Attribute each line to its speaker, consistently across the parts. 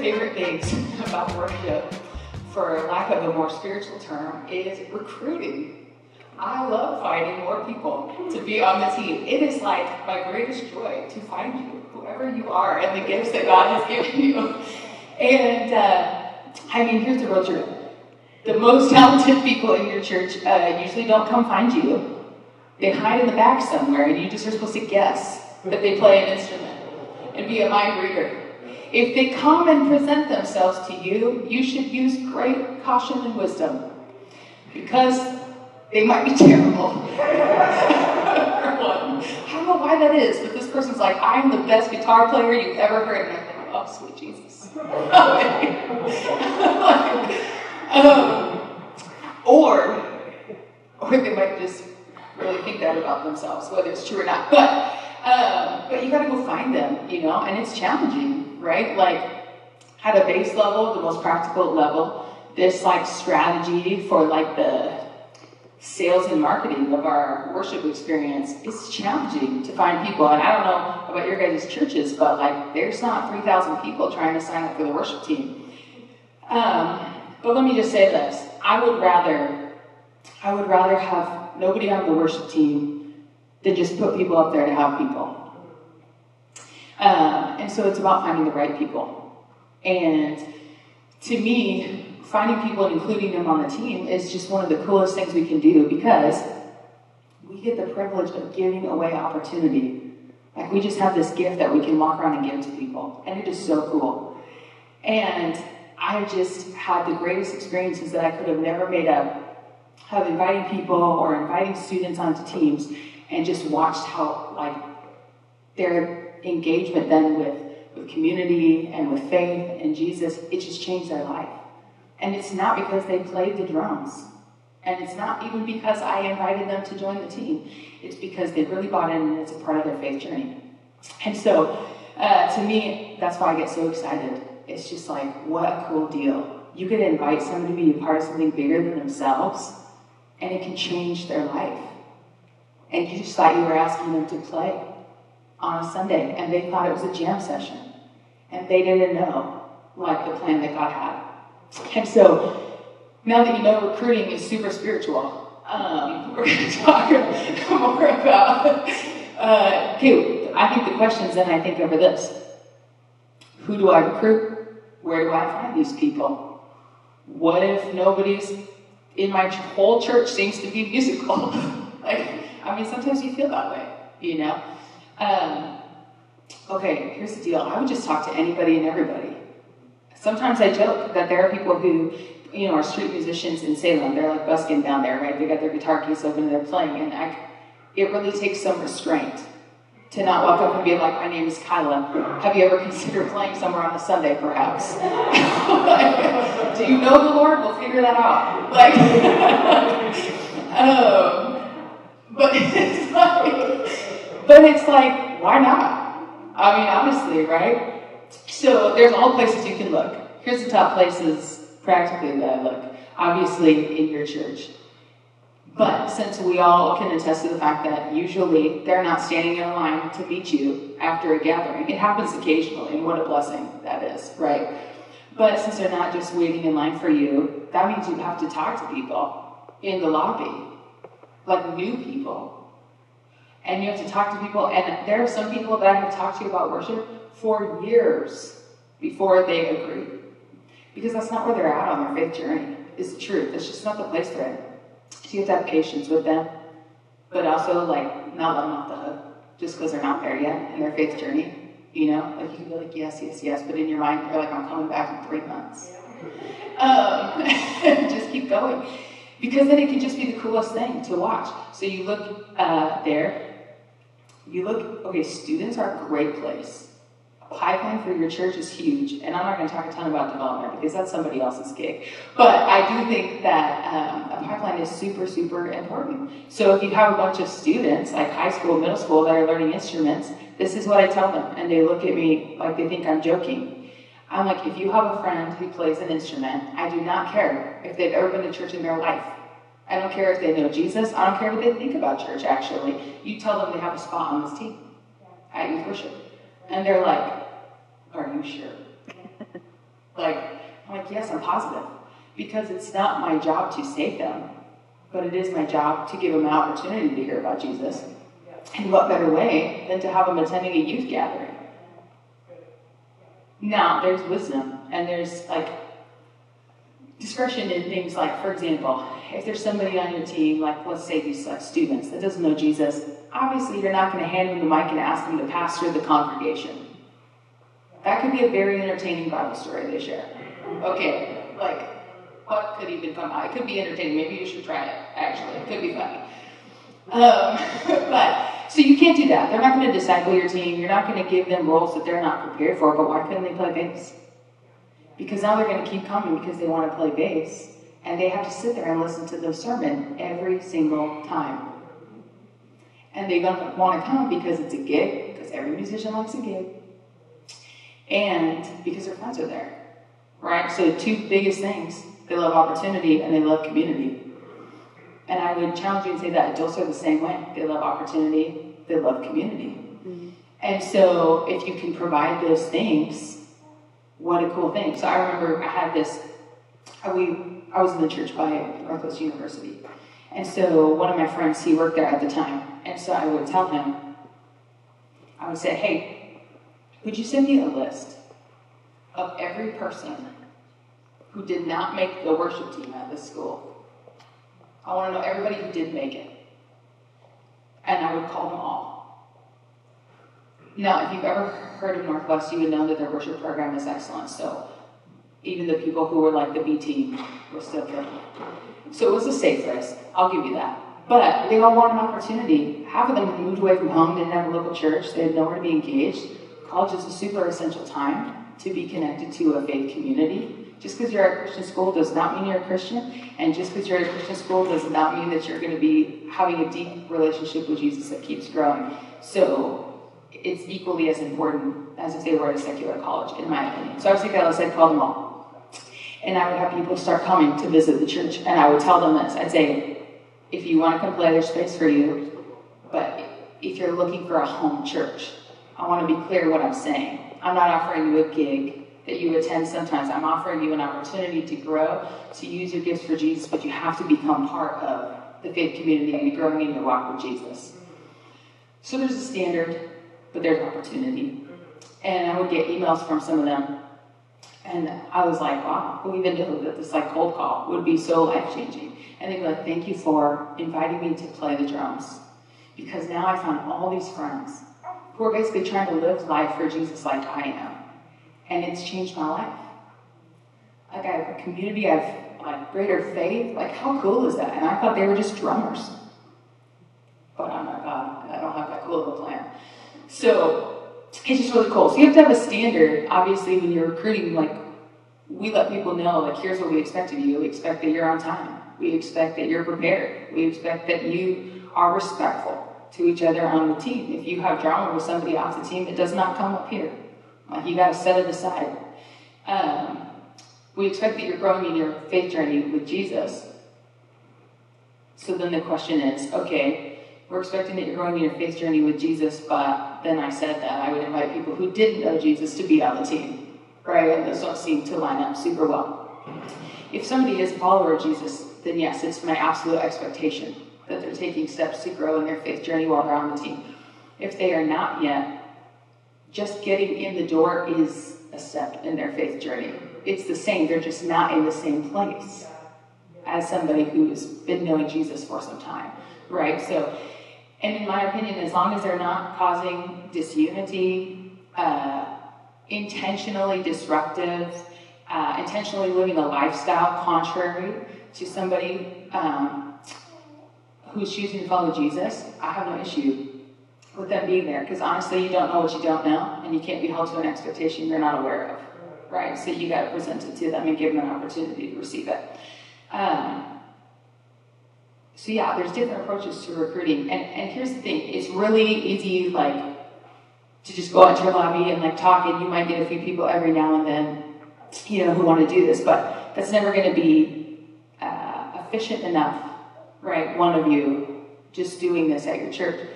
Speaker 1: favorite things about worship, for lack of a more spiritual term, is recruiting. I love finding more people to be on the team. It is like my greatest joy to find you, whoever you are, and the gifts that God has given you. And here's the real truth. The most talented people in your church usually don't come find you. They hide in the back somewhere, and you just are supposed to guess that they play an instrument and be a mind reader. If they come and present themselves to you, you should use great caution and wisdom, because they might be terrible. I don't know why that is, but this person's like, I'm the best guitar player you've ever heard. And I'm like, oh, sweet Jesus. Or they might just really think that about themselves, whether it's true or not. But you gotta go find them, and it's challenging, right? Like, at a base level, the most practical level, this like strategy for like the sales and marketing of our worship experience is challenging to find people. And I don't know about your guys' churches, but like, there's not 3,000 people trying to sign up for the worship team. But let me just say this. I would rather have nobody on the worship team than just put people up there to have people. And so it's about finding the right people. And to me, finding people and including them on the team is just one of the coolest things we can do, because we get the privilege of giving away opportunity. Like, we just have this gift that we can walk around and give to people. And it is so cool. And I just had the greatest experiences that I could have never made up of inviting people or inviting students onto teams, and just watched how like their engagement then with community and with faith and Jesus, it just changed their life. And it's not because they played the drums. And it's not even because I invited them to join the team. It's because they really bought in, and it's a part of their faith journey. And so, to me, that's why I get so excited. It's just like, what a cool deal. You could invite somebody to be a part of something bigger than themselves, and it can change their life. And you just thought you were asking them to play on a Sunday, and they thought it was a jam session. And they didn't know, like, the plan that God had. And so, now that you know recruiting is super spiritual, we're going to talk more about, I think the questions then I think over this. Who do I recruit? Where do I find these people? What if nobody's in my whole church seems to be musical? Sometimes you feel that way, Okay, here's the deal. I would just talk to anybody and everybody. Sometimes I joke that there are people who, are street musicians in Salem. They're like busking down there, right? They got their guitar case open and they're playing. And it really takes some restraint to not walk up and be like, my name is Kyla. Have you ever considered playing somewhere on a Sunday, perhaps? Do you know the Lord? We'll figure that out. But it's like, why not? Honestly, right? So there's all places you can look. Here's the top places practically that I look. Obviously in your church. But since we all can attest to the fact that usually they're not standing in a line to meet you after a gathering. It happens occasionally, and what a blessing that is, right? But since they're not just waiting in line for you, that means you have to talk to people in the lobby, like new people. And you have to talk to people, and there are some people that I have talked to about worship for years before they agree. Because that's not where they're at on their faith journey, is the truth. It's just not the place they're in. So you have to have patience with them, but also, not let them off the hook just because they're not there yet in their faith journey. You can be like, yes, but in your mind, you're like, I'm coming back in 3 months. Just keep going. Because then it can just be the coolest thing to watch. So you look there. Okay, students are a great place. A pipeline for your church is huge. And I'm not going to talk a ton about development because that's somebody else's gig. But I do think that a pipeline is super, super important. So if you have a bunch of students, like high school, middle school, that are learning instruments, this is what I tell them. And they look at me like they think I'm joking. I'm like, if you have a friend who plays an instrument, I do not care if they've ever been to church in their life. I don't care if they know Jesus. I don't care what they think about church, actually. You tell them they have a spot on this team at youth worship. And they're like, are you sure? I'm like, yes, I'm positive. Because it's not my job to save them, but it is my job to give them an opportunity to hear about Jesus. And what better way than to have them attending a youth gathering? Now, there's wisdom, and there's discretion in things like, for example, if there's somebody on your team, let's say these students that doesn't know Jesus, obviously you're not going to hand them the mic and ask them to pastor the congregation. That could be a very entertaining Bible story they share. Okay, what could even come out? It could be entertaining. Maybe you should try it, actually. It could be funny. So you can't do that. They're not going to disciple your team. You're not going to give them roles that they're not prepared for, but why couldn't they play bass? Because now they're going to keep coming because they want to play bass, and they have to sit there and listen to the sermon every single time. And they're going to want to come because it's a gig, because every musician likes a gig, and because their friends are there, right? So two biggest things, they love opportunity and they love community. And I would challenge you and say that adults are the same way. They love opportunity, they love community. Mm-hmm. And so if you can provide those things, what a cool thing. So I remember I had this, I was in the church by Northwest University. And so one of my friends, he worked there at the time. And so I would tell him, I would say, hey, would you send me a list of every person who did not make the worship team at this school? I want to know everybody who did make it. And I would call them all. Now, if you've ever heard of Northwest, you would know that their worship program is excellent. So even the people who were the B team were still good. So it was a safe risk. I'll give you that. But they all want an opportunity. Half of them had moved away from home, didn't have a local church. They had nowhere to be engaged. College is a super essential time to be connected to a faith community. Just because you're at a Christian school does not mean you're a Christian. And just because you're at a Christian school does not mean that you're going to be having a deep relationship with Jesus that keeps growing. So it's equally as important as if they were at a secular college, in my opinion. So I was thinking, I said, call them all. And I would have people start coming to visit the church. And I would tell them this. I'd say, if you want to come play, there's space for you. But if you're looking for a home church, I want to be clear what I'm saying. I'm not offering you a gig that you attend sometimes. I'm offering you an opportunity to grow, to use your gifts for Jesus, but you have to become part of the faith community and be growing in your walk with Jesus. So there's a standard, but there's opportunity. And I would get emails from some of them, and I was like, wow, who even knew that this cold call would be so life-changing? And they'd be like, thank you for inviting me to play the drums, because now I found all these friends who are basically trying to live life for Jesus like I am. And it's changed my life. I have a community, I have greater faith. How cool is that? And I thought they were just drummers. But I'm not God, and I don't have that cool of a plan. So it's just really cool. So you have to have a standard, obviously, when you're recruiting. We let people know, here's what we expect of you. We expect that you're on time. We expect that you're prepared. We expect that you are respectful to each other on the team. If you have drama with somebody off the team, it does not come up here. You got to set it aside. We expect that you're growing in your faith journey with Jesus. So then the question is, okay, we're expecting that you're growing in your faith journey with Jesus, but then I said that I would invite people who didn't know Jesus to be on the team, right? And those don't seem to line up super well. If somebody is a follower of Jesus, then yes, it's my absolute expectation that they're taking steps to grow in their faith journey while they're on the team. If they are not yet, just getting in the door is a step in their faith journey. It's the same. They're just not in the same place as somebody who's been knowing Jesus for some time, right? So, and in my opinion, as long as they're not causing disunity, intentionally disruptive, intentionally living a lifestyle contrary to somebody who's choosing to follow Jesus, I have no issue with them being there, because honestly, you don't know what you don't know, and you can't be held to an expectation you're not aware of, right? So you got to present it to them and give them an opportunity to receive it. So yeah, there's different approaches to recruiting, and here's the thing: it's really easy, to just go out to your lobby and talk, and you might get a few people every now and then, who want to do this, but that's never going to be efficient enough, right? One of you just doing this at your church.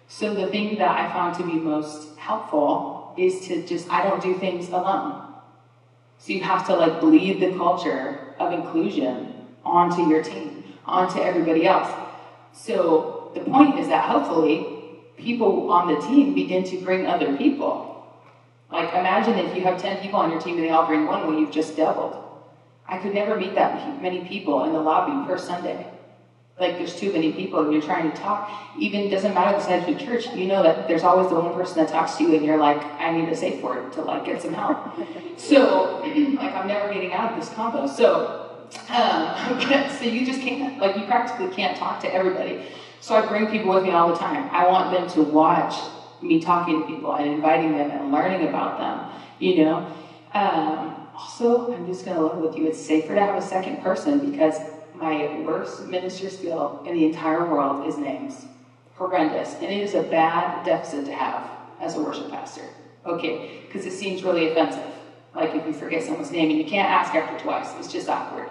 Speaker 1: So the thing that I found to be most helpful is to I don't do things alone. So you have to like bleed the culture of inclusion onto your team, onto everybody else. So the point is that hopefully people on the team begin to bring other people. Like imagine if you have 10 people on your team and they all bring one, well, you've just doubled. I could never meet that many people in the lobby per Sunday. Like there's too many people and you're trying to talk. Even doesn't matter the size of your church, you know that there's always the one person that talks to you and you're like, I need a safe word to like get some help. So like I'm never getting out of this combo. So you just can't, like you practically can't talk to everybody. So I bring people with me all the time. I want them to watch me talking to people and inviting them and learning about them, you know. Also, I'm just going to level with you, it's safer to have a second person because my worst minister skill in the entire world is names. Horrendous. And it is a bad deficit to have as a worship pastor. Okay, because it seems really offensive. Like if you forget someone's name and you can't ask after twice, it's just awkward.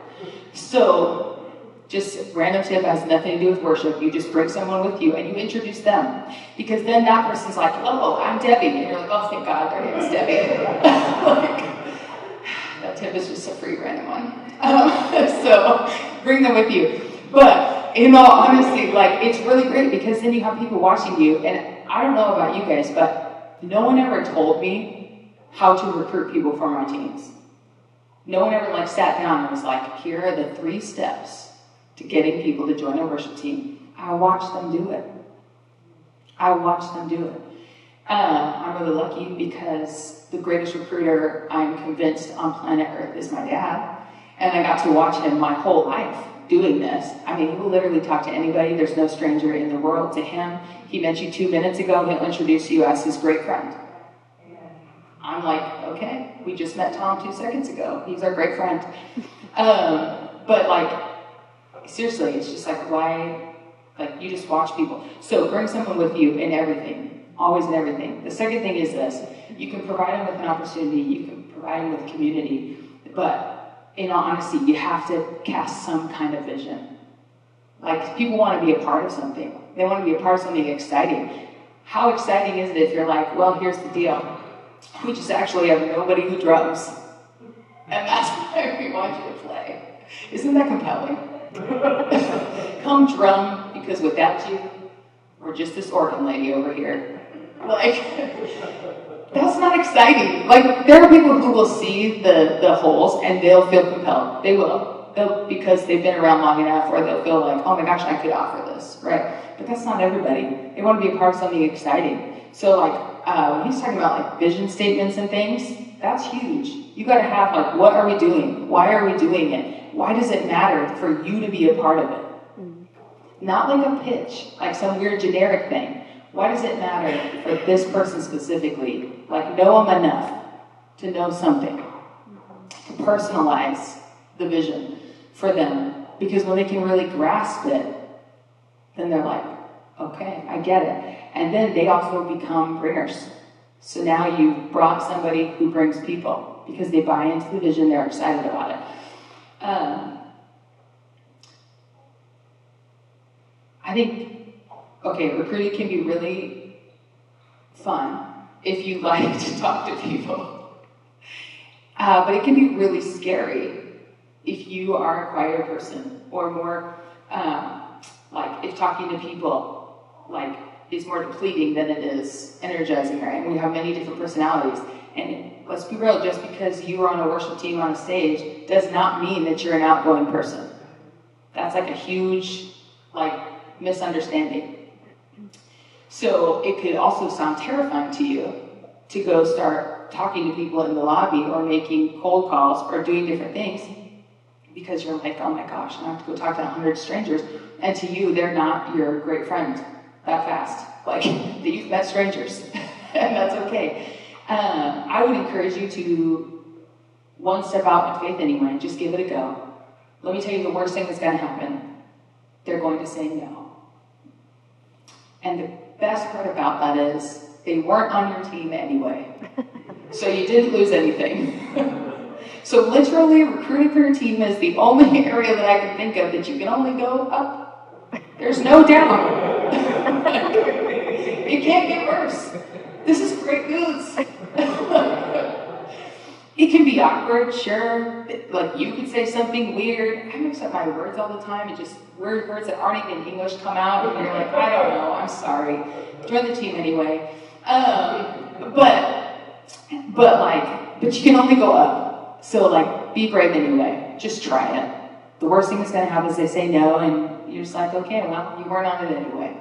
Speaker 1: So, just random tip, has nothing to do with worship. You just bring someone with you and you introduce them. Because then that person's like, oh, I'm Debbie. And you're like, oh, thank God, their name is Debbie. Like, that tip is just a free random one. So bring them with you. But in all honesty, like it's really great because then you have people watching you. And I don't know about you guys, but no one ever told me how to recruit people for my teams. No one ever like sat down and was like, here are the 3 steps to getting people to join a worship team. I watched them do it. I'm really lucky because the greatest recruiter I'm convinced on planet Earth is my dad. And I got to watch him my whole life doing this. I mean, he will literally talk to anybody. There's no stranger in the world to him. He met you 2 minutes ago. He'll introduce you as his great friend. I'm like, okay, we just met Tom 2 seconds ago. He's our great friend. But like, seriously, it's just like, why, like, you just watch people. So bring someone with you in everything, always in everything. The second thing is this, you can provide them with an opportunity, you can provide them with a community, but in all honesty, you have to cast some kind of vision. Like, people want to be a part of something. They want to be a part of something exciting. How exciting is it if you're like, well, here's the deal. We just actually have nobody who drums. And that's why we want you to play. Isn't that compelling? Come drum, because without you, we're just this organ lady over here. Like, that's not exciting. Like, there are people who will see the holes and they'll feel compelled. They will. Because they've been around long enough, or they'll feel like, oh my gosh, I could offer this, right? But that's not everybody. They want to be a part of something exciting. So like, when he's talking about like vision statements and things, that's huge. You got to have like, what are we doing? Why are we doing it? Why does it matter for you to be a part of it? Not like a pitch, like some weird generic thing. Why does it matter for this person specifically? Like, know them enough to know something, to personalize the vision for them. Because when they can really grasp it, then they're like, okay, I get it. And then they also become bringers. So now you've brought somebody who brings people because they buy into the vision, they're excited about it. I think, okay, recruiting can be really fun if you like to talk to people. But it can be really scary if you are a quieter person, or more, like if talking to people, like, is more depleting than it is energizing, right? And we have many different personalities. And let's be real, just because you are on a worship team on a stage does not mean that you're an outgoing person. That's like a huge, like, misunderstanding. So it could also sound terrifying to you to go start talking to people in the lobby or making cold calls or doing different things because you're like, oh my gosh, I have to go talk to 100 strangers. And to you, they're not your great friend that fast. Like, that you've met strangers. And that's okay. I would encourage you to one step out in faith anyway. Just give it a go. Let me tell you the worst thing that's going to happen. They're going to say no. And the best part about that is they weren't on your team anyway. So you didn't lose anything. So literally, recruiting for your team is the only area that I can think of that you can only go up. There's no down. It can't get worse. This is great news. It can be awkward, sure. Like, you could say something weird. I mix up my words all the time, and just weird words that aren't even English come out, and you're like, I don't know, I'm sorry. Join the team anyway. But you can only go up. So, like, be brave anyway. Just try it. The worst thing that's going to happen is they say no, and you're just like, okay, well, you weren't on it anyway.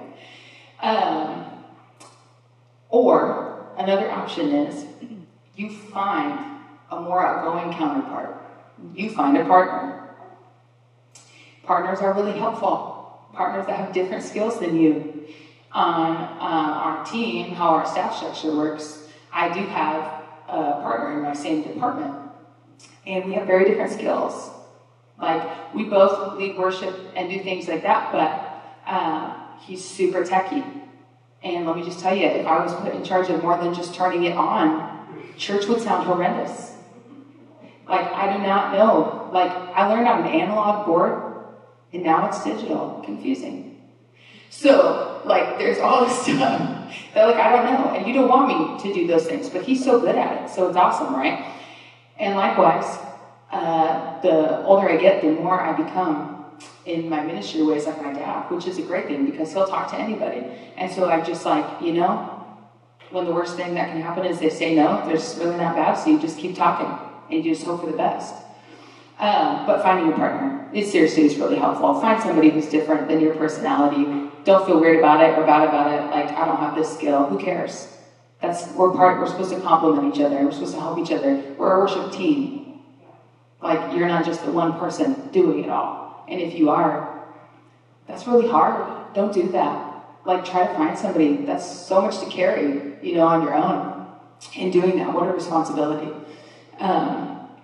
Speaker 1: Or another option is you find a more outgoing counterpart. You find a partner. Partners are really helpful. Partners that have different skills than you. On our team, how our staff structure works, I do have a partner in my same department. And we have very different skills. Like, we both lead worship and do things like that, but he's super techie. And let me just tell you, if I was put in charge of more than just turning it on, church would sound horrendous. Like, I do not know. Like, I learned on an analog board, and now it's digital. Confusing. So, like, there's all this stuff that, like, I don't know. And you don't want me to do those things, but he's so good at it, so it's awesome, right? And likewise, the older I get, the more I become in my ministry ways like my dad, which is a great thing because he'll talk to anybody. And so I'm just like, when the worst thing that can happen is they say no, there's really not bad, so you just keep talking and you just hope for the best. But finding a partner, it seriously is really helpful. Find somebody who's different than your personality. Don't feel weird about it or bad about it. Like, I don't have this skill. Who cares? We're supposed to complement each other. We're supposed to help each other. We're a worship team. Like, you're not just the one person doing it all. And if you are, that's really hard. Don't do that. Like, try to find somebody. That's so much to carry, on your own. And doing that, what a responsibility.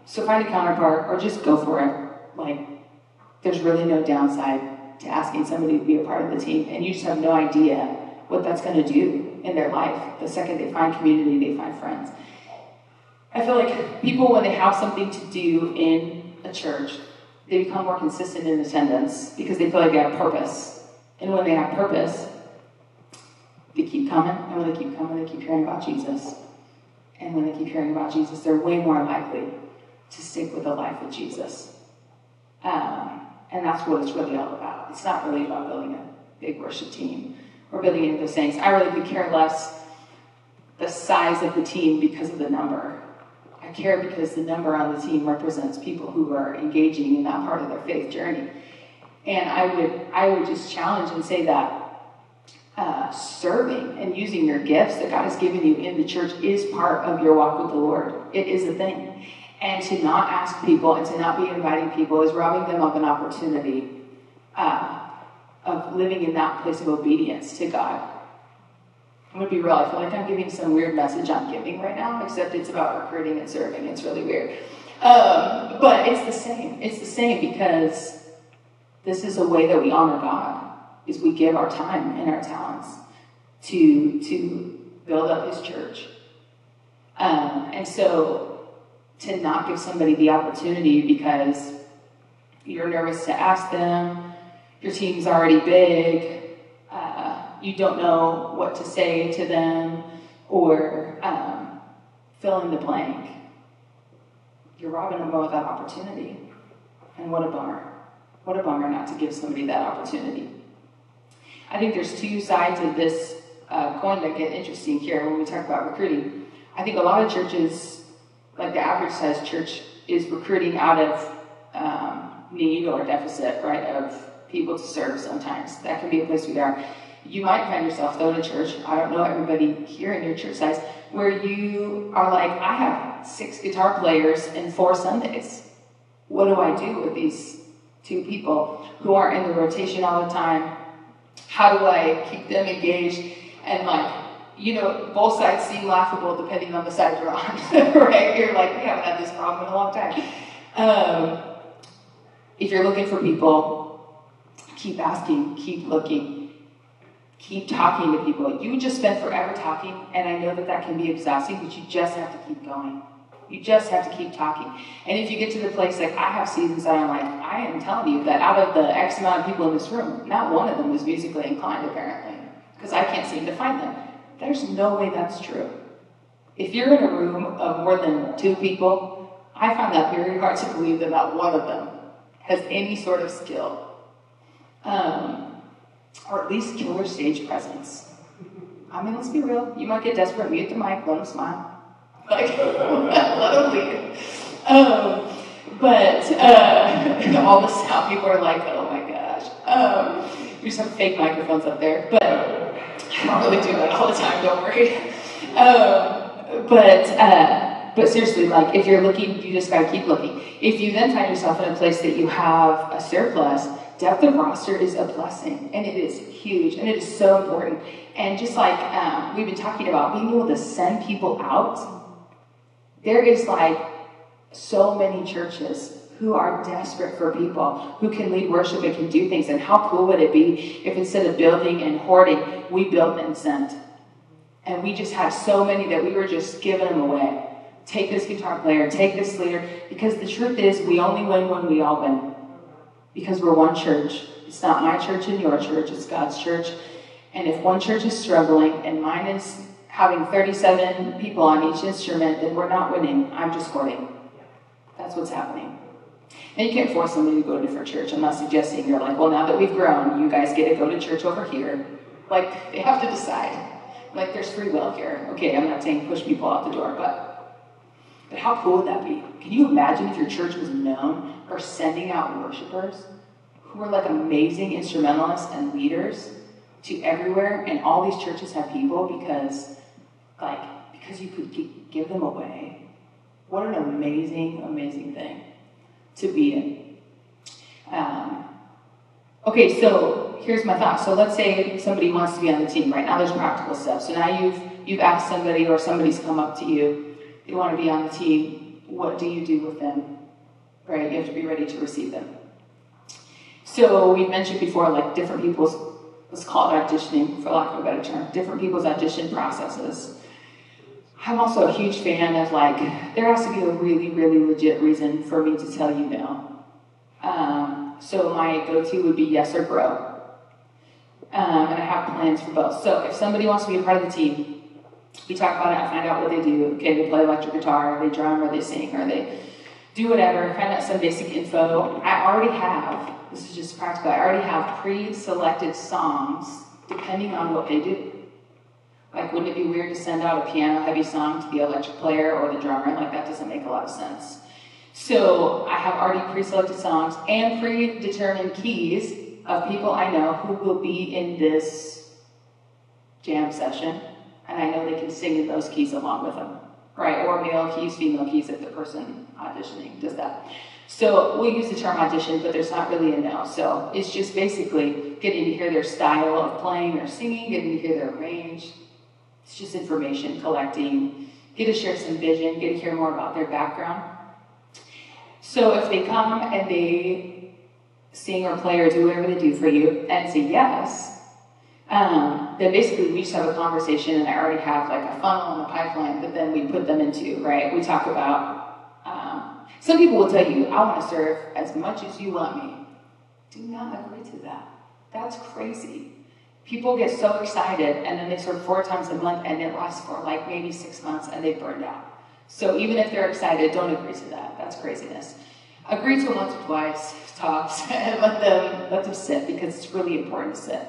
Speaker 1: So find a counterpart or just go for it. Like, there's really no downside to asking somebody to be a part of the team. And you just have no idea what that's going to do in their life. The second they find community, they find friends. I feel like people, when they have something to do in a church, they become more consistent in attendance because they feel like they have purpose. And when they have purpose, they keep coming. And when they keep coming, they keep hearing about Jesus. And when they keep hearing about Jesus, they're way more likely to stick with a life with Jesus. And that's what it's really all about. It's not really about building a big worship team or building any of those things. I really could care less the size of the team because of the number. I care because the number on the team represents people who are engaging in that part of their faith journey. And I would just challenge and say that serving and using your gifts that God has given you in the church is part of your walk with the Lord. It is a thing. And to not ask people and to not be inviting people is robbing them of an opportunity of living in that place of obedience to God. I'm going to be real. I feel like I'm giving some weird message on giving right now, except it's about recruiting and serving. It's really weird. But it's the same. It's the same because this is a way that we honor God, is we give our time and our talents to build up his church. And so to not give somebody the opportunity because you're nervous to ask them, your team's already big, you don't know what to say to them, or fill in the blank. You're robbing them of that opportunity. And what a bummer. What a bummer not to give somebody that opportunity. I think there's two sides of this coin that get interesting here when we talk about recruiting. I think a lot of churches, like the average size church, is recruiting out of need or deficit, right, of people to serve sometimes. That can be a place we are. You might find yourself, though, in a church, I don't know everybody here in your church size, where you are like, I have 6 guitar players and 4 Sundays. What do I do with these 2 people who aren't in the rotation all the time? How do I keep them engaged? And both sides seem laughable depending on the side you're on, right? You're like, we haven't had this problem in a long time. If you're looking for people, keep asking, keep looking. Keep talking to people. You would just spend forever talking, and I know that can be exhausting, but you just have to keep going. You just have to keep talking. And if you get to the place, like I have seasons that I'm like, I am telling you that out of the X amount of people in this room, not one of them is musically inclined, apparently, because I can't seem to find them. There's no way that's true. If you're in a room of more than 2 people, I find that very hard to believe that not one of them has any sort of skill, or at least killer stage presence. I mean, let's be real. You might get desperate, mute the mic, let them smile. Like, let them lead. But all the sound people are like, oh my gosh. We just have fake microphones up there. But I don't really do that all the time, don't worry. But seriously, like, if you're looking, you just gotta keep looking. If you then find yourself in a place that you have a surplus, depth of roster is a blessing, and it is huge, and it is so important. And just like we've been talking about, being able to send people out, there is like so many churches who are desperate for people who can lead worship and can do things. And how cool would it be if instead of building and hoarding, we built and sent? And we just had so many that we were just giving them away. Take this guitar player, take this leader, because the truth is we only win when we all win. Because we're one church. It's not my church and your church, it's God's church. And if one church is struggling and mine is having 37 people on each instrument, then we're not winning. I'm just hoarding. That's what's happening. And you can't force somebody to go to a different church. I'm not suggesting you're like, well, now that we've grown, you guys get to go to church over here. Like, they have to decide. Like, there's free will here. Okay, I'm not saying push people out the door, but how cool would that be? Can you imagine if your church was known for sending out worshipers who were like amazing instrumentalists and leaders to everywhere, and all these churches have people because you could give them away? What an amazing, amazing thing to be in. Okay, so here's my thought. So let's say somebody wants to be on the team. Right now there's practical stuff. So now you've asked somebody, or somebody's come up to you, they want to be on the team. What do you do with them? Right? You have to be ready to receive them. So we've mentioned before, like different people's, let's call it auditioning, for lack of a better term, different people's audition processes. I'm also a huge fan of like, there has to be a really, really legit reason for me to tell you no. So my go-to would be yes or bro. And I have plans for both. So if somebody wants to be a part of the team, we talk about it, I find out what they do. Okay, they play electric guitar, or they drum, or they sing, or they do whatever, find out some basic info. I already have, this is just practical, I already have pre-selected songs depending on what they do. Like, wouldn't it be weird to send out a piano-heavy song to the electric player or the drummer? Like, that doesn't make a lot of sense. So I have already pre-selected songs and predetermined keys of people I know who will be in this jam session, and I know they can sing in those keys along with them, right? Or male keys, female keys if the person auditioning does that. So we use the term audition, but there's not really a no. So it's just basically getting to hear their style of playing or singing, getting to hear their range. It's just information collecting, get to share some vision, get to hear more about their background. So if they come and they sing or play or do whatever they do for you and say yes, then basically we just have a conversation, and I already have like a funnel and a pipeline that then we put them into, right? We talk about, some people will tell you, I want to serve as much as you want me. Do not agree to that. That's crazy. People get so excited, and then they serve 4 times a month, and it lasts for like maybe 6 months, and they burned out. So even if they're excited, don't agree to that. That's craziness. Agree to it once or twice, tops, and let them sit, because it's really important to sit.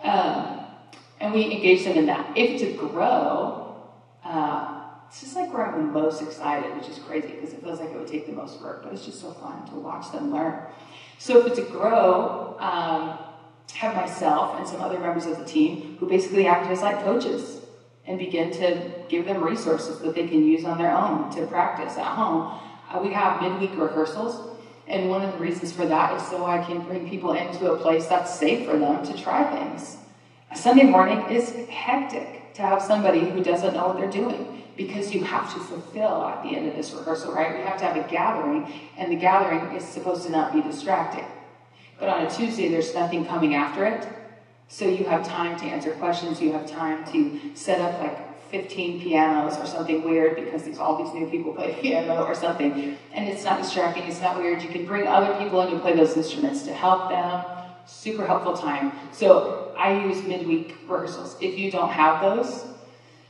Speaker 1: And we engage them in that. If it's a grow, it's just like where I'm the most excited, which is crazy because it feels like it would take the most work, but it's just so fun to watch them learn. So if it's a grow, have myself and some other members of the team who basically act as like coaches and begin to give them resources that they can use on their own to practice at home. We have midweek rehearsals, and one of the reasons for that is so I can bring people into a place that's safe for them to try things. A Sunday morning is hectic to have somebody who doesn't know what they're doing, because you have to fulfill at the end of this rehearsal, right? We have to have a gathering, and the gathering is supposed to not be distracting. But on a Tuesday, there's nothing coming after it, so you have time to answer questions, you have time to set up like 15 pianos or something weird, because all these new people play piano or something, and it's not distracting, it's not weird. You can bring other people in to play those instruments to help them. Super helpful time. So I use midweek rehearsals. If you don't have those,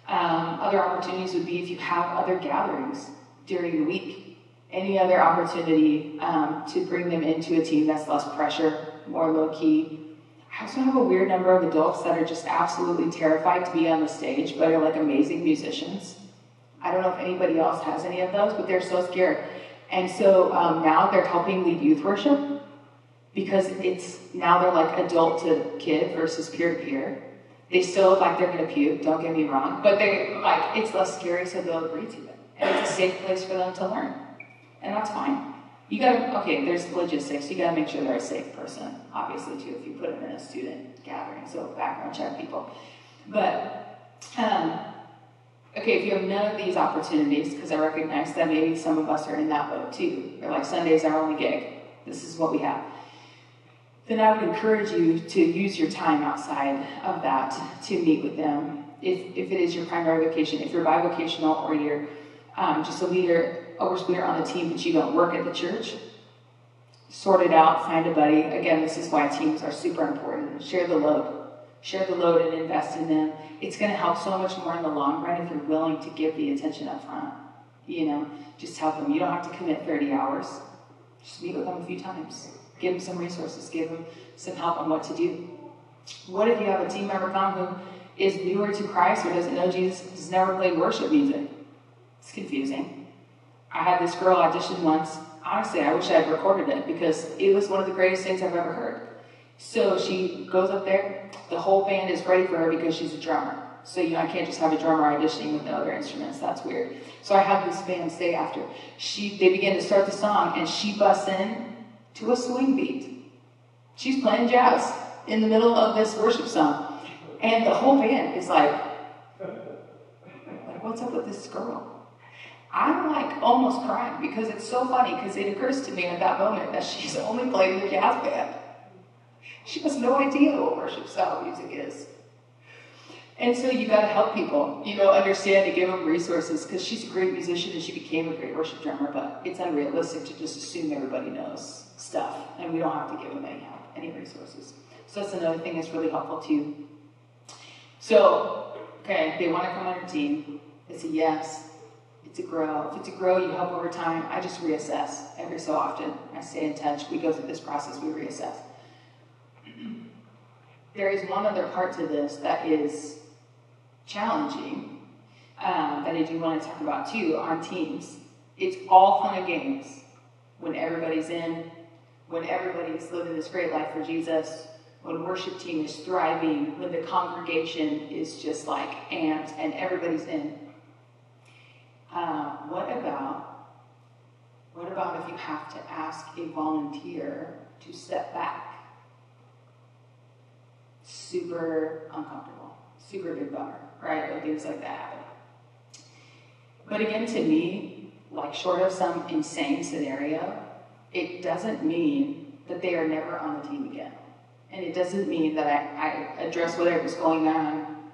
Speaker 1: other opportunities would be if you have other gatherings during the week any other opportunity to bring them into a team that's less pressure, more low-key. I also have a weird number of adults that are just absolutely terrified to be on the stage, but are like amazing musicians. I don't know if anybody else has any of those, but they're so scared. And so now they're helping lead youth worship because now they're like adult to kid versus peer to peer. They still look like they're gonna puke, don't get me wrong, but it's less scary, so they'll agree to it. And it's a safe place for them to learn. And that's fine. There's logistics. You gotta make sure they're a safe person, obviously, too, if you put them in a student gathering, so background check people. But, if you have none of these opportunities, because I recognize that maybe some of us are in that boat, too. They're like, Sunday's our only gig. This is what we have. Then I would encourage you to use your time outside of that to meet with them. If it is your primary vocation, if you're bivocational or you're just a worship leader on the team, but you don't work at the church, sort it out, find a buddy. Again, this is why teams are super important. Share the load. Share the load and invest in them. It's going to help so much more in the long run if you're willing to give the attention up front. Just help them. You don't have to commit 30 hours. Just meet with them a few times. Give them some resources. Give them some help on what to do. What if you have a team member come who is newer to Christ or doesn't know Jesus, has never played worship music? It's confusing. I had this girl audition once. Honestly, I wish I had recorded it because it was one of the greatest things I've ever heard. So she goes up there. The whole band is ready for her because she's a drummer. So, I can't just have a drummer auditioning with no other instruments. That's weird. So I had this band stay after. They begin to start the song, and she busts in to a swing beat. She's playing jazz in the middle of this worship song. And the whole band is like, what's up with this girl? I'm almost crying because it's so funny because it occurs to me at that moment that she's only played in a jazz band. She has no idea what worship style music is. And so you got to help people, understand and give them resources because she's a great musician and she became a great worship drummer, but it's unrealistic to just assume everybody knows stuff and we don't have to give them any help, any resources. So that's another thing that's really helpful too. So, they want to come on your team. It's a yes. It's a grow. If it's a grow, you help over time. I just reassess every so often. I stay in touch. We go through this process. We reassess. There is one other part to this that is challenging that I do want to talk about too on teams. It's all fun and games when everybody's in, when everybody's living this great life for Jesus, when worship team is thriving, when the congregation is just amped and everybody's in. What about if you have to ask a volunteer to step back? Super uncomfortable, super big bummer, right? When things like that happen. But again, to me, short of some insane scenario, it doesn't mean that they are never on the team again. And it doesn't mean that I address whatever's going on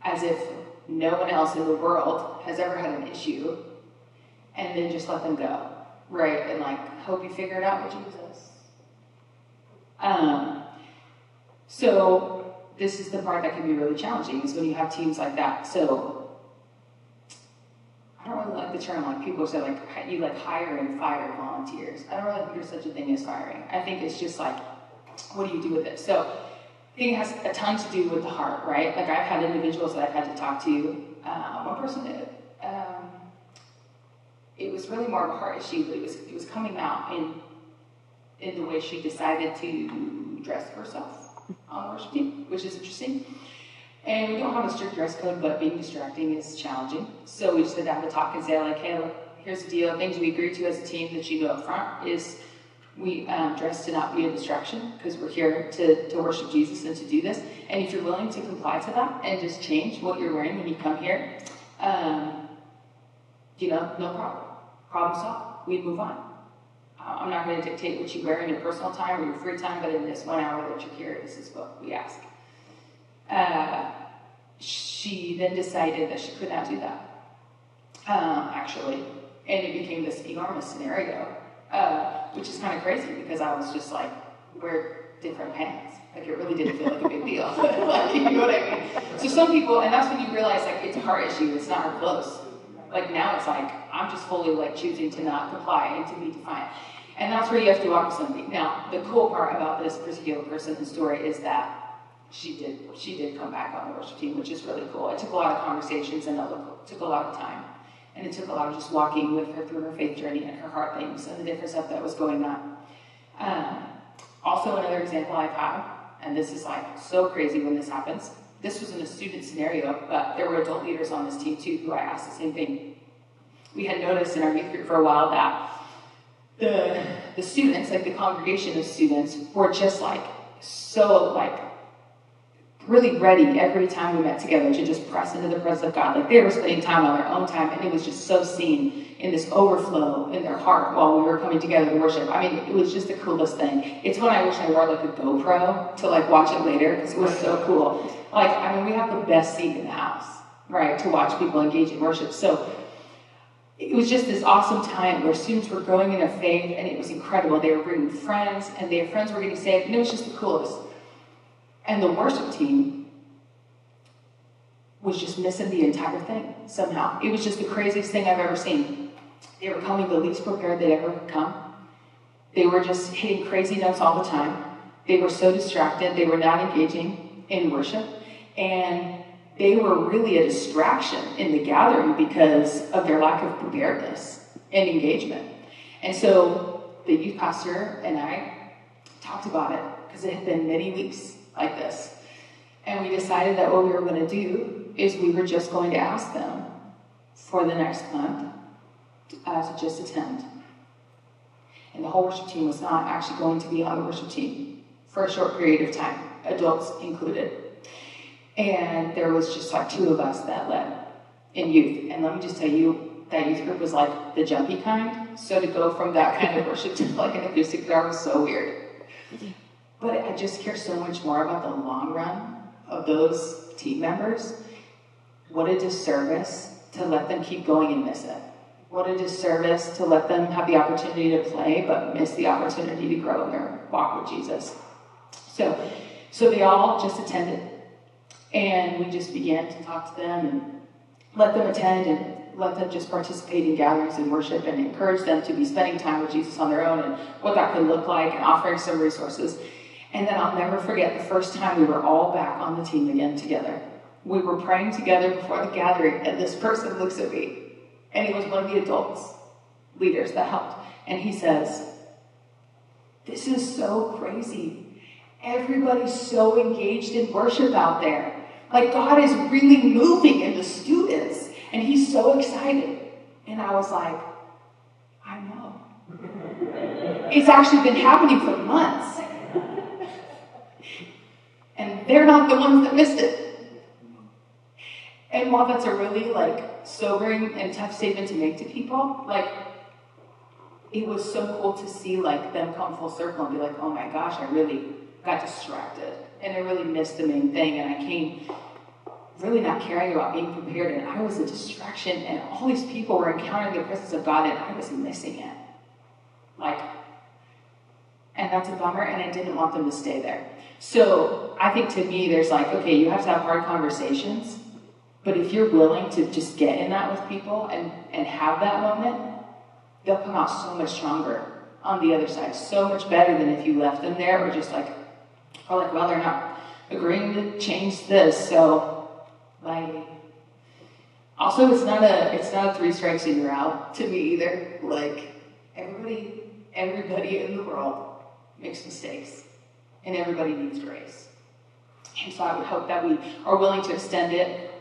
Speaker 1: as if no one else in the world has ever had an issue and then just let them go, right? And hope you figure it out with Jesus. So this is the part that can be really challenging is when you have teams like that. So I don't really like the term people say you hire and fire volunteers. I don't really think there's such a thing as firing. I think it's just what do you do with it? So I think it has a ton to do with the heart, right? I've had individuals that I've had to talk to. One person, it was really more of a heart issue, but it was coming out in the way she decided to dress herself on the worship team, which is interesting. And we don't have a strict dress code, but being distracting is challenging. So we just had to have a talk and say, hey, look, here's the deal. Things we agreed to as a team that you know up front is we dress to not be a distraction because we're here to worship Jesus and to do this. And if you're willing to comply to that and just change what you're wearing when you come here, no problem. Problem solved. We move on. I'm not going to dictate what you wear in your personal time or your free time, but in this 1 hour that you're here, this is what we ask. She then decided that she could not do that, actually. And it became this enormous scenario, which is kind of crazy because I was just wear different pants. It really didn't feel like a big deal. You know what I mean? So some people, and that's when you realize it's a heart issue, it's not her clothes. Now it's I'm just fully like choosing to not comply and to be defiant. And that's where you have to walk with somebody. Now, the cool part about this particular person in the story is that she did come back on the worship team, which is really cool. It took a lot of conversations and it took a lot of time. And it took a lot of just walking with her through her faith journey and her heart things and the different stuff that was going on. Also, another example I've had, and this is like so crazy when this happens. This was in a student scenario, but there were adult leaders on this team too who I asked the same thing. We had noticed in our youth group for a while that the students, like the congregation of students, were just like so like really ready every time we met together to just press into the presence of God. Like they were spending time on their own time, and it was just so seen in this overflow in their heart while we were coming together to worship. I mean, it was just the coolest thing. It's when I wish I wore like a GoPro to like watch it later, because it was so cool. Like, I mean, we have the best seat in the house, right, to watch people engage in worship. So it was just this awesome time where students were growing in their faith, and it was incredible. They were bringing friends, and their friends were getting saved, and it was just the coolest. And the worship team was just missing the entire thing somehow. It was just the craziest thing I've ever seen. They were coming the least prepared they'd ever come. They were just hitting crazy notes all the time. They were so distracted. They were not engaging in worship. And they were really a distraction in the gathering because of their lack of preparedness and engagement. And so the youth pastor and I talked about it because it had been many weeks like this. And we decided that what we were going to do is we were just going to ask them for the next month to just attend. And the whole worship team was not actually going to be on the worship team for a short period of time, adults included. And there was just like 2 of us that led in youth. And let me just tell you, that youth group was like the jumpy kind. So to go from that kind of worship to like an acoustic guitar was so weird. But I just care so much more about the long run of those team members. What a disservice to let them keep going and miss it. What a disservice to let them have the opportunity to play, but miss the opportunity to grow in their walk with Jesus. So they all just attended, and we just began to talk to them and let them attend and let them just participate in gatherings and worship and encourage them to be spending time with Jesus on their own and what that could look like and offering some resources. And then I'll never forget the first time we were all back on the team again together. We were praying together before the gathering, and this person looks at me, and he was one of the adults, leaders that helped. And he says, "This is so crazy. Everybody's so engaged in worship out there. Like God is really moving in the students, and he's so excited." And I was like, I know. It's actually been happening for months. And they're not the ones that missed it. And while that's a really like sobering and tough statement to make to people, like it was so cool to see like them come full circle and be like, oh my gosh, I really got distracted and I really missed the main thing, and I came really not caring about being prepared, and I was a distraction, and all these people were encountering the presence of God and I was missing it. Like, and that's a bummer, and I didn't want them to stay there. So I think to me, there's like, okay, you have to have hard conversations, but if you're willing to just get in that with people and have that moment, they'll come out so much stronger on the other side, so much better than if you left them there or just like, or like, well, they're not agreeing to change this, so like, also it's not a 3 strikes and you're out to me either. Like everybody in the world makes mistakes, and everybody needs grace. And so I would hope that we are willing to extend it.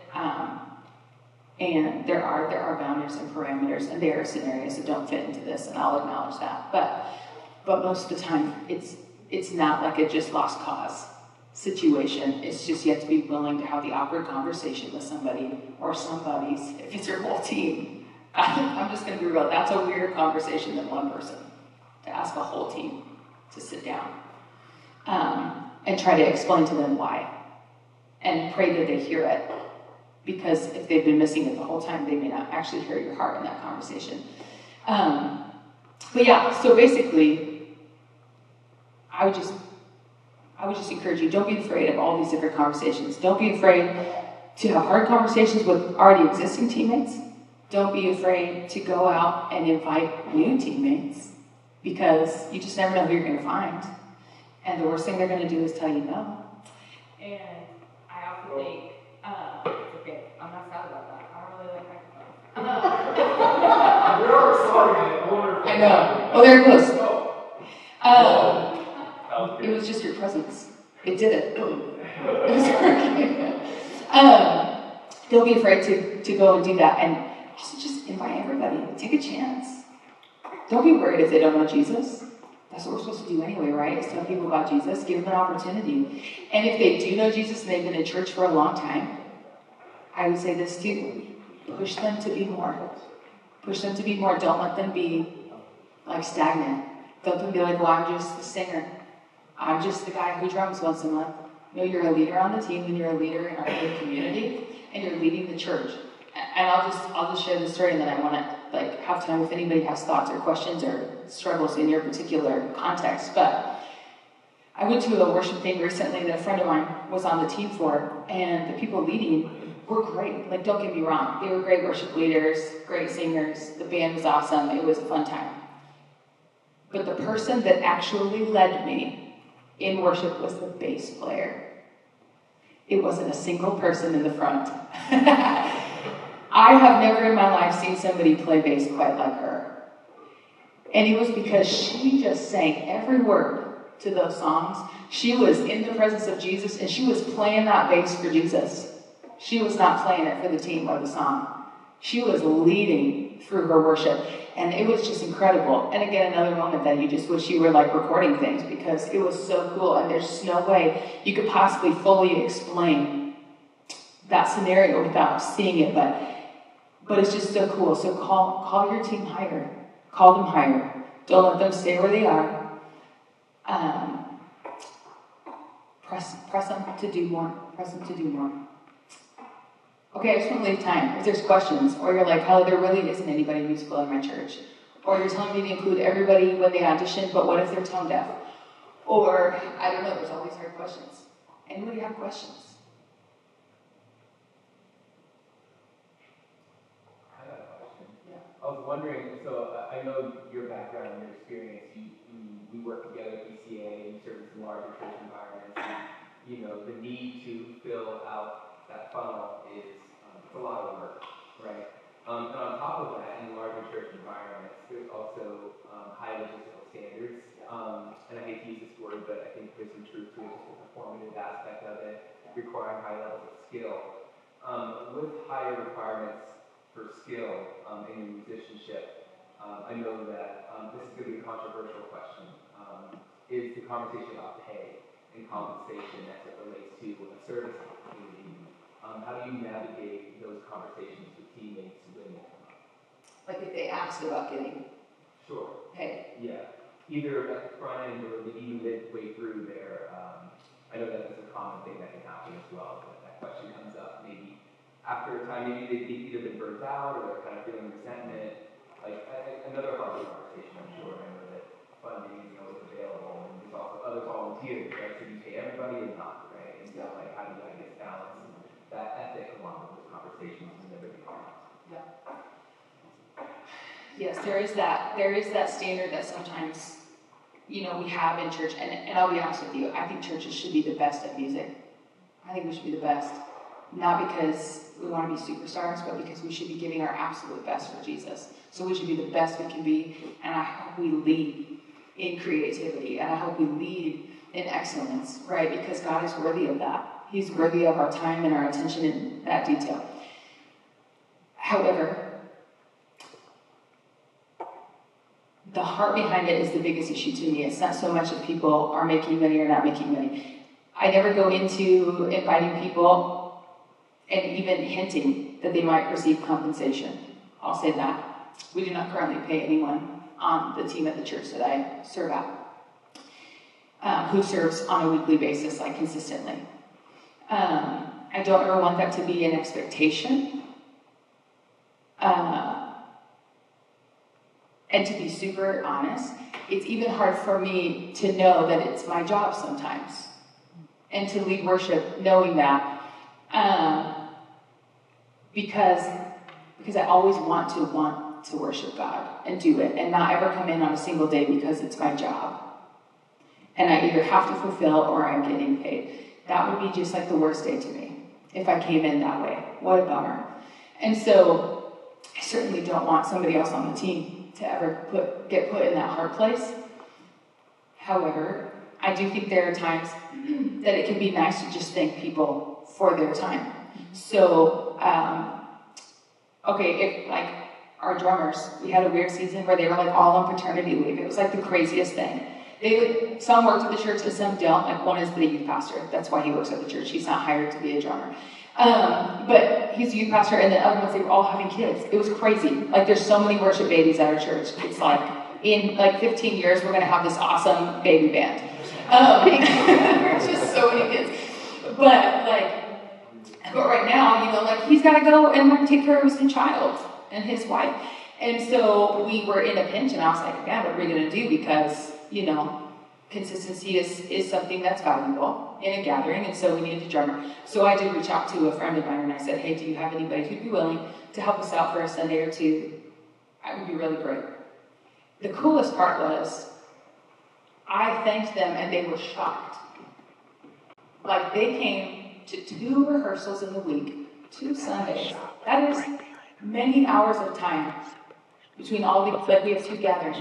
Speaker 1: And there are boundaries and parameters, and there are scenarios that don't fit into this, and I'll acknowledge that. But most of the time, it's not like a just lost cause situation. It's just you have to be willing to have the awkward conversation with somebody or somebody's, if it's your whole team. I'm just going to be real. That's a weirder conversation than one person, to ask a whole team to sit down and try to explain to them why, and pray that they hear it. Because if they've been missing it the whole time, they may not actually hear your heart in that conversation. But yeah, so basically, I would just encourage you, don't be afraid of all these different conversations. Don't be afraid to have hard conversations with already existing teammates. Don't be afraid to go out and invite new teammates, because you just never know who you're going to find. And the worst thing they're going to do is tell you no. And I often think, it's okay, I'm not sad about that. I don't really like microphones.
Speaker 2: We are sorry.
Speaker 1: I know. Oh, there it goes. It was just your presence. It did it. It was working. Don't be afraid to go and do that. And just invite everybody. Take a chance. Don't be worried if they don't know Jesus. That's what we're supposed to do anyway, right? Is tell people about Jesus, give them an opportunity. And if they do know Jesus and they've been in church for a long time, I would say this too. Push them to be more. Push them to be more. Don't let them be like stagnant. Don't let them be like, well, I'm just the singer. I'm just the guy who drums once a month. No, you're a leader on the team, and you're a leader in our community, and you're leading the church. And I'll just share the story, and then I want to have time if anybody has thoughts or questions or struggles in your particular context. But I went to a worship thing recently that a friend of mine was on the team for, and the people leading were great. Like, don't get me wrong, they were great worship leaders, great singers. The band was awesome. It was a fun time. But the person that actually led me in worship was the bass player. It wasn't a single person in the front. I have never in my life seen somebody play bass quite like her. And it was because she just sang every word to those songs. She was in the presence of Jesus, and she was playing that bass for Jesus. She was not playing it for the team or the song. She was leading through her worship. And it was just incredible. And again, another moment that you just wish you were recording things, because it was so cool. And there's no way you could possibly fully explain that scenario without seeing it. But it's just so cool. So call your team higher. Call them higher. Don't let them stay where they are. Press them to do more. Press them to do more. Okay, I just want to leave time. If there's questions, or you're like, Kyla, there really isn't anybody musical in my church. Or you're telling me to include everybody when they audition, but what if they're tone deaf? Or, I don't know, there's all these hard questions. Anybody have questions?
Speaker 2: I got a question.
Speaker 1: Yeah.
Speaker 2: I was wondering, so I know your background, your experience, we work together at PCA, you serve in larger church environments, and, the need to fill out that funnel is it's a lot of work, right? And on top of that, in larger church environments, there's also high logistical standards. And I hate to use this word, but I think there's some truth to it, just the performative aspect of it, requiring high levels of skill. With higher requirements for skill in your musicianship, I know that this is going to be a controversial question. Is the conversation about pay and compensation as it relates to a service opportunity? How do you navigate those conversations with teammates when they come up?
Speaker 1: Like if they asked about getting
Speaker 2: pay? Yeah. Either at the front end or even midway through there. I know that that's a common thing that can happen as well, but that question comes up maybe after a time, maybe they've either been burnt out or they're kind of feeling resentment. Another hard conversation, I'm sure. I know that funding is always available, and there's also other volunteers, right? So you pay everybody or not, right? And so, how do you, balance that ethic along with those conversations and everything else?
Speaker 1: Yeah. Yes, there is that standard that sometimes, we have in church, and I'll be honest with you, I think churches should be the best at music. I think we should be the best. Not because we want to be superstars, but because we should be giving our absolute best for Jesus. So we should be the best we can be, and I hope we lead in creativity, and I hope we lead in excellence, right? Because God is worthy of that. He's worthy of our time and our attention in that detail. However, the heart behind it is the biggest issue to me. It's not so much if people are making money or not making money. I never go into inviting people and even hinting that they might receive compensation. I'll say that. We do not currently pay anyone on the team at the church that I serve at, who serves on a weekly basis, consistently. I don't ever want that to be an expectation. And to be super honest, it's even hard for me to know that it's my job sometimes. And to lead worship knowing that. Because because I always want to worship God and do it, and not ever come in on a single day because it's my job. And I either have to fulfill or I'm getting paid. That would be just like the worst day to me if I came in that way. What a bummer. And so I certainly don't want somebody else on the team to ever get put in that hard place. However, I do think there are times that it can be nice to just thank people for their time. So, if like our drummers, we had a weird season where they were like all on paternity leave. It was like the craziest thing. Some worked at the church and some don't. Like one is the youth pastor. That's why he works at the church. He's not hired to be a drummer. But he's a youth pastor, and the other ones, they were all having kids. It was crazy. Like there's so many worship babies at our church. It's like in like 15 years, we're going to have this awesome baby band. There's just so many kids. But right now, he's got to go and take care of his child and his wife. And so we were in a pinch, and I was like, man, what are we going to do? Because, consistency is something that's valuable in a gathering, and so we needed a drummer. So I did reach out to a friend of mine, and I said, hey, do you have anybody who'd be willing to help us out for a Sunday or two? That would be really great. The coolest part was, I thanked them, and they were shocked. Like, they came to 2 rehearsals in the week, 2 Sundays. That is many hours of time between all the, like we have 2 gatherings,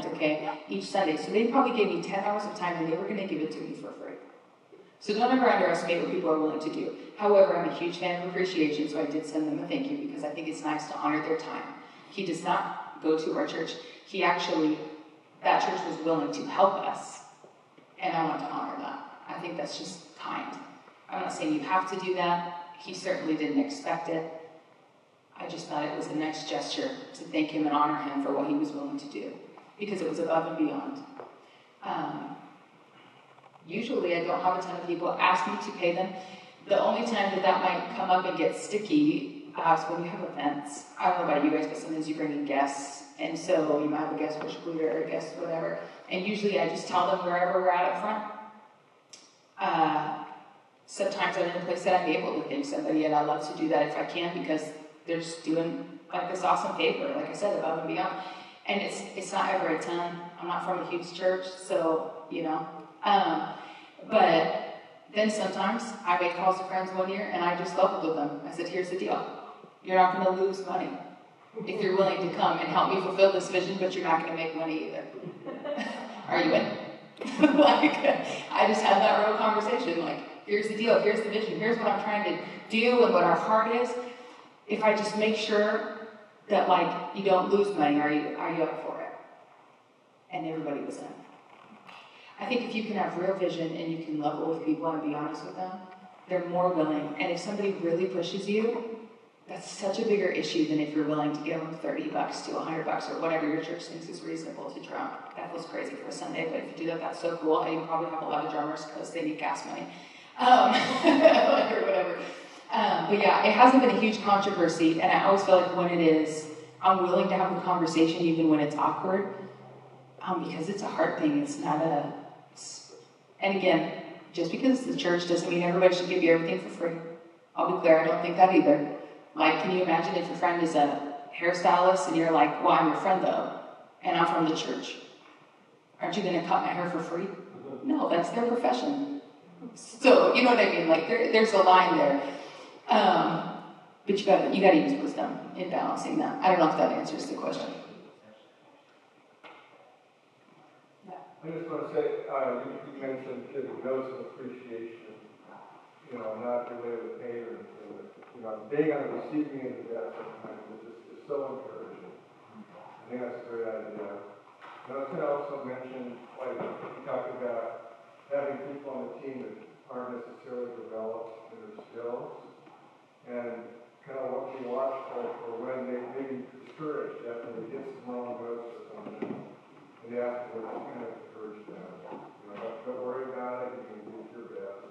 Speaker 1: each Sunday. So they probably gave me 10 hours of time, and they were going to give it to me for free. So don't ever underestimate what people are willing to do. However, I'm a huge fan of appreciation, so I did send them a thank you because I think it's nice to honor their time. He does not go to our church. That church was willing to help us, and I want to honor that. I think that's just kind. I'm not saying you have to do that. He certainly didn't expect it. I just thought it was a nice gesture to thank him and honor him for what he was willing to do, because it was above and beyond. Usually I don't have a ton of people ask me to pay them. The only time that might come up and get sticky is when you have events. I don't know about you guys, but sometimes you bring in guests, and so you might have a guest worship leader or a guest whatever, and usually I just tell them wherever we're at up front. Sometimes I'm in a place that I'm able to thank somebody, and I love to do that if I can, because they're just doing like this awesome favor, like I said, above and beyond. And it's not ever a ton. I'm not from a huge church, so, but then sometimes I make calls to friends one year, and I just leveled with them. I said, here's the deal. You're not going to lose money if you're willing to come and help me fulfill this vision, but you're not going to make money either. Are you in? I just had that real conversation, here's the deal, here's the vision, here's what I'm trying to do and what our heart is. If I just make sure that, you don't lose money, are you up for it? And everybody was in. I think if you can have real vision and you can level with people and be honest with them, they're more willing. And if somebody really pushes you, that's such a bigger issue than if you're willing to give them $30 to $100 or whatever your church thinks is reasonable to drum. That feels crazy for a Sunday, but if you do that, that's so cool. And you probably have a lot of drummers because they need gas money. Or whatever. But yeah, it hasn't been a huge controversy, and I always feel like when it is, I'm willing to have the conversation even when it's awkward, because it's a hard thing. It's not and again, just because it's the church doesn't mean everybody should give you everything for free. I'll be clear, I don't think that either. Can you imagine if your friend is a hairstylist and you're like, well, I'm your friend though, and I'm from the church. Aren't you going to cut my hair for free? No, that's their profession. So, you know what I mean? There's a line there. But you gotta use wisdom in balancing that. I don't know if that answers the question.
Speaker 3: I just want to say, you mentioned giving notes of appreciation, not related with pain or anything, but, being on the receiving end of that sometimes is so encouraging. I think that's a great idea. And I was going to also mention, you talked about having people on the team that aren't necessarily developed in their skills, and kind of what you watch for when they may be discouraged after they get some wrong notes or something, and you have to kind of encourage them. Don't worry about it, you can do your best.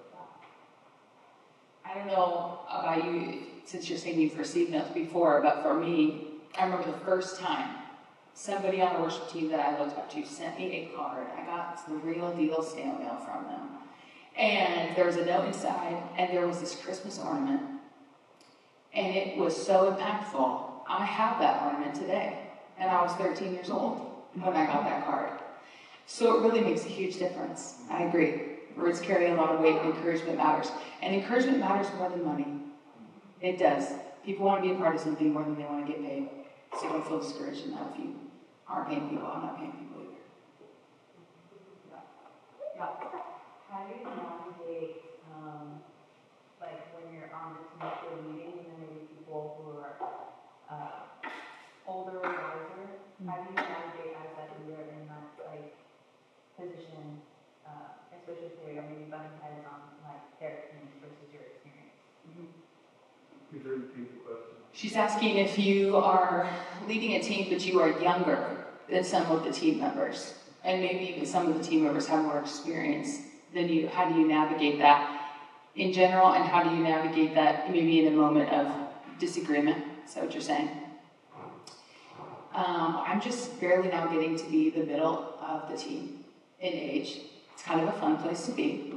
Speaker 1: I don't know about you, since you're saying you've received notes before, but for me, I remember the first time somebody on the worship team that I looked up to sent me a card. I got some real deal snail mail from them. And there was a note inside, and there was this Christmas ornament. And it was so impactful. I have that ornament today, and I was 13 years old when I got that card. So it really makes a huge difference. I agree. Words carry a lot of weight, and encouragement matters. And encouragement matters more than money. It does. People want to be a part of something more than they want to get paid. So don't feel discouraged in that if you aren't paying people. I'm not paying people either.
Speaker 4: Yeah. How do you navigate, like when you're on the team for meeting and then maybe people who are older or wiser? How do you navigate as that leader in that like position, especially if they're maybe butting heads on like their teams versus your experience?
Speaker 3: Could you repeat the question?
Speaker 1: She's asking if you are leading a team, but you are younger than some of the team members, and maybe even some of the team members have more experience than you. How do you navigate that in general, and how do you navigate that maybe in a moment of disagreement? Is that what you're saying? I'm just barely now getting to be the middle of the team in age. It's kind of a fun place to be.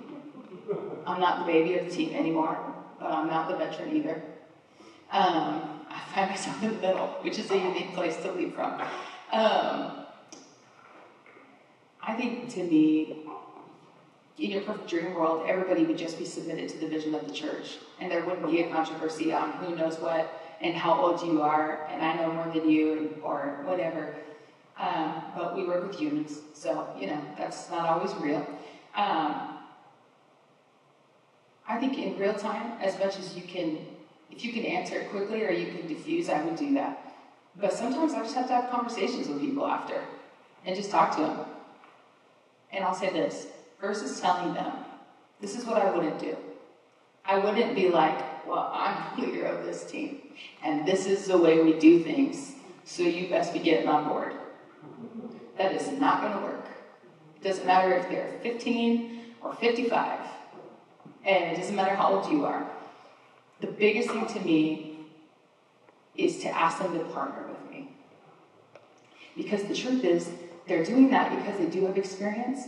Speaker 1: I'm not the baby of the team anymore, but I'm not the veteran either. I find myself in the middle, which is a unique place to lead from. I think, to me, in your perfect dream world, everybody would just be submitted to the vision of the church, and there wouldn't be a controversy on who knows what and how old you are, and I know more than you, or whatever. But we work with humans, so, that's not always real. I think in real time, as much as you can, if you can answer it quickly or you can diffuse, I would do that. But sometimes I just have to have conversations with people after and just talk to them. And I'll say this, versus telling them, this is what I wouldn't do. I wouldn't be like, well, I'm the leader of this team, and this is the way we do things, so you best be getting on board. That is not going to work. It doesn't matter if they're 15 or 55, and it doesn't matter how old you are. The biggest thing to me is to ask them to partner with me. Because the truth is, they're doing that because they do have experience,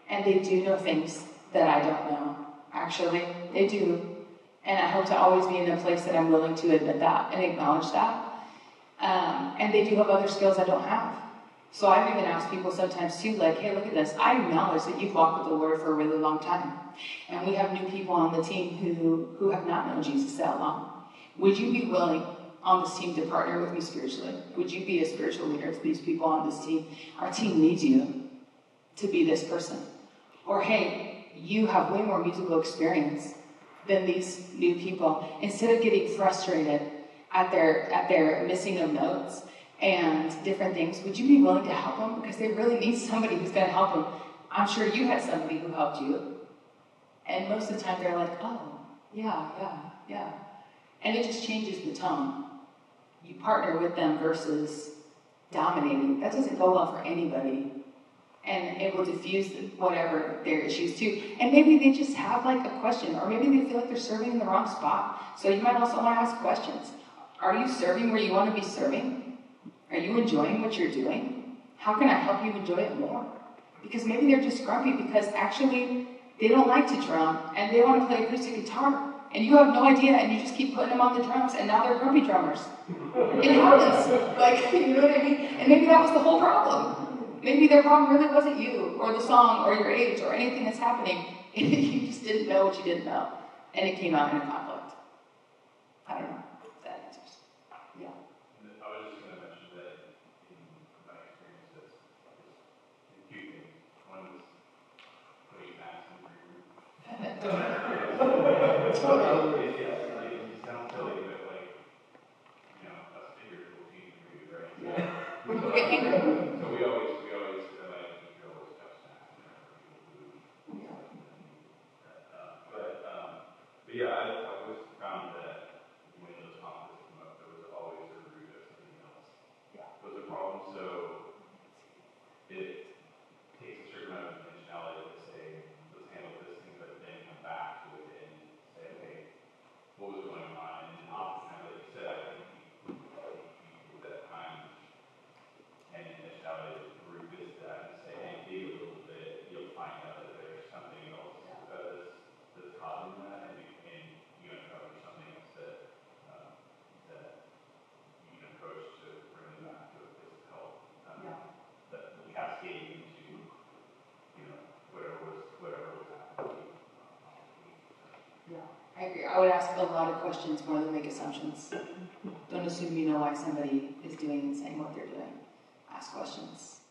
Speaker 1: and they do know things that I don't know. Actually, they do. And I hope to always be in a place that I'm willing to admit that and acknowledge that. And they do have other skills I don't have. So I've even asked people sometimes too, like, hey, look at this. I acknowledge that you've walked with the Lord for a really long time. And we have new people on the team who have not known Jesus that long. Would you be willing on this team to partner with me spiritually? Would you be a spiritual leader to these people on this team? Our team needs you to be this person. Or, hey, you have way more musical experience than these new people. Instead of getting frustrated at their missing of notes and different things, would you be willing to help them? Because they really need somebody who's going to help them. I'm sure you had somebody who helped you. And most of the time they're like, oh, yeah. And it just changes the tone. You partner with them versus dominating. That doesn't go well for anybody. And it will diffuse whatever their issues too. And maybe they just have like a question, or maybe they feel like they're serving in the wrong spot. So you might also want to ask questions. Are you serving where you want to be serving? Are you enjoying what you're doing? How can I help you enjoy it more? Because maybe they're just grumpy because actually they don't like to drum and they want to play acoustic guitar. And you have no idea, and you just keep putting them on the drums, and now they're grumpy drummers. It happens. Like, you know what I mean? And maybe that was the whole problem. Maybe their problem really wasn't you, or the song, or your age, or anything that's happening. You just didn't know what you didn't know. And it came out in a conflict. I don't know if that answers. Yeah.
Speaker 5: I was just going to mention that in my experience, it's two things. One was putting masks in your room.
Speaker 1: Totally.
Speaker 5: It sounds silly, but like, us figures will change for you, right? So we always like, you always have snacks in there for people who, but yeah, I always found that when those conflicts come up, there was always a root of something else. Was a problem, so it takes a certain amount of intentionality to say, let's handle this thing, but then come back to it and say, okay, what was going on? And often, like you said, I think people at that time and intentionality to revisit that and say, hey, dig a little bit, you'll find out that there's something else that's causing that, and
Speaker 1: agree. I would ask a lot of questions more than make assumptions. Don't assume you know why somebody is doing and saying what they're doing. Ask questions.